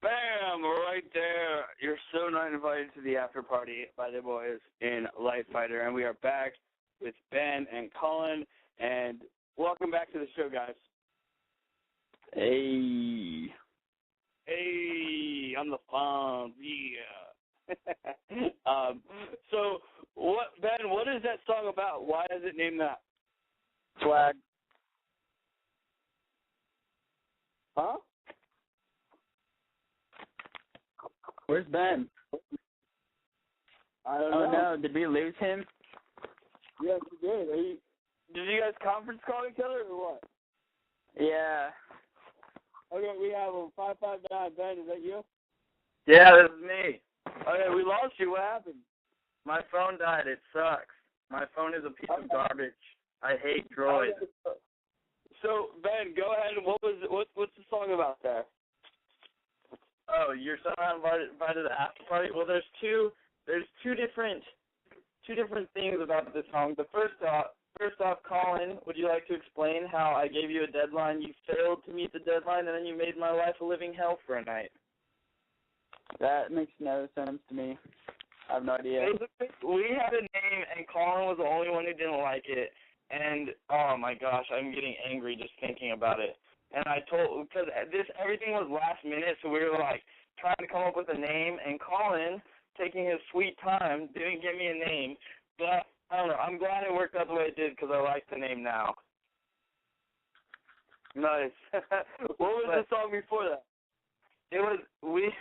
Bam! Right there. You're so not invited to the after party by the boys in Lightfighter. And we are back with Ben and Colin. And welcome back to the show, guys. Hey. Hey, I'm the phone. Yeah. So, Ben, what is that song about? Why is it named that? Swag. Huh? Where's Ben? I don't know. know. Oh, no. Did we lose him? Yes, we did. Did you guys conference call each other or what? Yeah. Okay, we have a 559. Ben, is that you? Yeah, this is me. Okay, we lost you. What happened? My phone died. It sucks. My phone is a piece of garbage. I hate droids. So, Ben, go ahead. What's the song about there? Oh, you're somehow invited to the after party? Well, there's two different things about this song. The first off, Colin, would you like to explain how I gave you a deadline, you failed to meet the deadline, and then you made my life a living hell for a night? That makes no sense to me. I have no idea. We had a name, and Colin was the only one who didn't like it. And, oh, my gosh, I'm getting angry just thinking about it. And because everything was last minute, so we were, trying to come up with a name, and Colin, taking his sweet time, didn't give me a name. But, I don't know, I'm glad it worked out the way it did, because I like the name now. Nice. What was the song before that? It was, we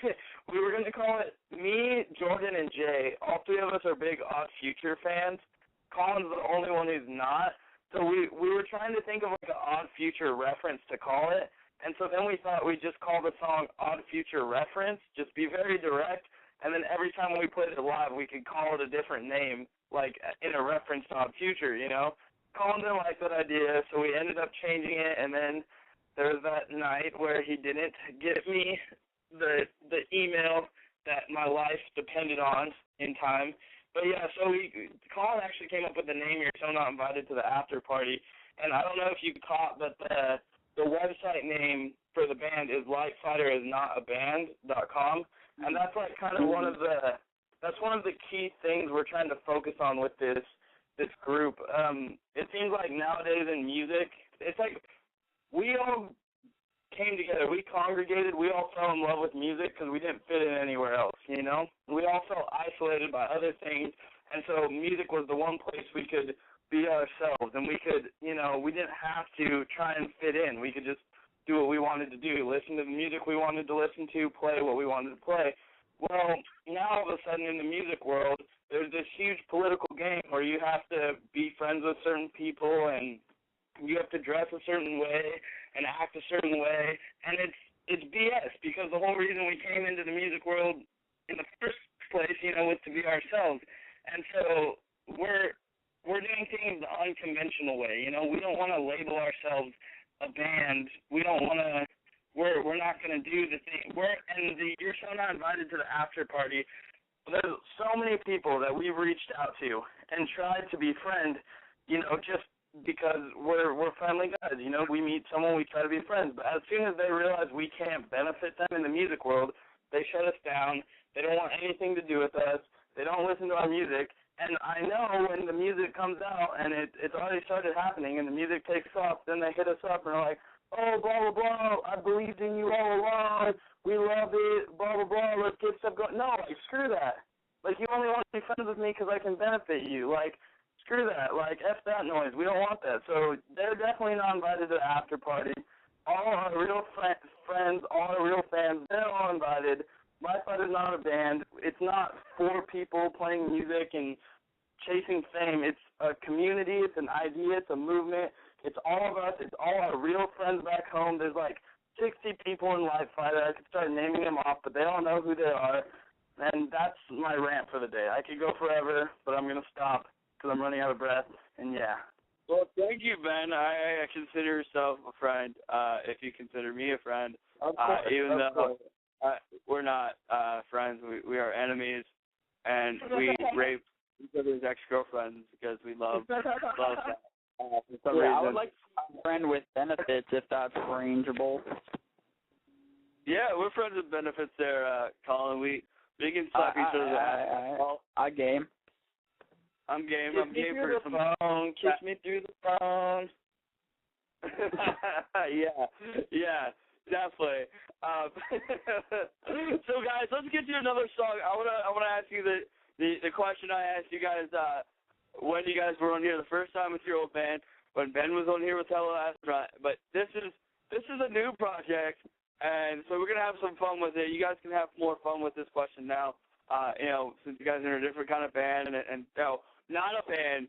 were going to call it, me, Jordan, and Jay. All three of us are big Odd Future fans. Colin's the only one who's not. So we were trying to think of an Odd Future reference to call it. And so then we thought we'd just call the song Odd Future Reference, just be very direct. And then every time we played it live, we could call it a different name, like in a reference to Odd Future, you know? Colin didn't like that idea, so we ended up changing it. And then there was that night where he didn't give me the email that my life depended on in time. But yeah, so Colin actually came up with the name You're So Not Invited to the After Party. And I don't know if you caught, but the website name for the band is lightfighterisnotaband.com. And that's kind of one of the key things we're trying to focus on with this group. It seems like nowadays in music, it's like we all came together, we congregated, we all fell in love with music because we didn't fit in anywhere else, you know? We all felt isolated by other things, and so music was the one place we could be ourselves, and we could, we didn't have to try and fit in. We could just do what we wanted to do, listen to the music we wanted to listen to, play what we wanted to play. Well, now all of a sudden in the music world, there's this huge political game where you have to be friends with certain people, and you have to dress a certain way and act a certain way, and it's BS, because the whole reason we came into the music world in the first place, was to be ourselves. And so we're doing things the unconventional way. We don't want to label ourselves a band. We don't want to. We're not going to do the thing. You're So Not Invited to the After Party. There's so many people that we've reached out to and tried to befriend, just because we're friendly guys. We meet someone, we try to be friends. But as soon as they realize we can't benefit them in the music world, they shut us down. They don't want anything to do with us. They don't listen to our music. And I know when the music comes out and it's already started happening and the music takes off, then they hit us up and are like, oh, blah, blah, blah, I believed in you all along. We love it, blah, blah, blah, let's get stuff going. No, screw that. You only want to be friends with me because I can benefit you. Screw that. F that noise. We don't want that. So they're definitely not invited to the after party. All our real friends, all our real fans, they're all invited. Lightfighter's not a band. It's not four people playing music and chasing fame. It's a community. It's an idea. It's a movement. It's all of us. It's all our real friends back home. There's 60 people in Lightfighter. I could start naming them off, but they all know who they are. And that's my rant for the day. I could go forever, but I'm going to stop because I'm running out of breath, and yeah. Well, thank you, Ben. I consider yourself a friend, if you consider me a friend, even though we're not friends. We are enemies, and we rape each other's ex-girlfriends because we love that. For some reason. I would like to be a friend with benefits if that's arrangeable. Yeah, we're friends with benefits there, Colin. We can slap each other's ass. I game. I'm game. Kiss I'm game me for through some. the phone. Kiss me through the phone. yeah, definitely. So guys, let's get to another song. I wanna ask you the question I asked you guys when you guys were on here the first time with your old band, when Ben was on here with Hello Astronaut. But this is a new project, and so we're gonna have some fun with it. You guys can have more fun with this question now. Since you guys are in a different kind of band, and not a band,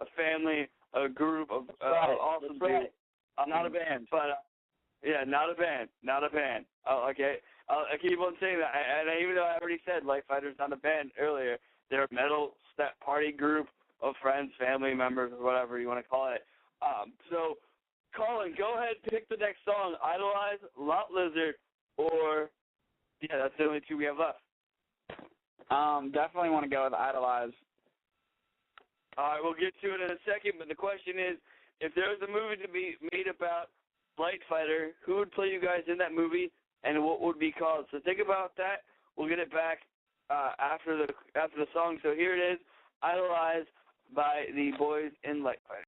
a family, a group of awesome dudes. Not a band, but not a band. Okay, I keep on saying that, and even though I already said Lightfighter's not a band earlier, they're a metal step party group of friends, family members, or whatever you want to call it. So, Colin, go ahead, pick the next song: Idolize, Lot Lizard, or that's the only two we have left. Definitely want to go with Idolize. All right, we'll get to it in a second, but the question is, if there was a movie to be made about Lightfighter, who would play you guys in that movie, and what would be called? So think about that. We'll get it back after the song. So here it is, Idolize by the boys in Lightfighter.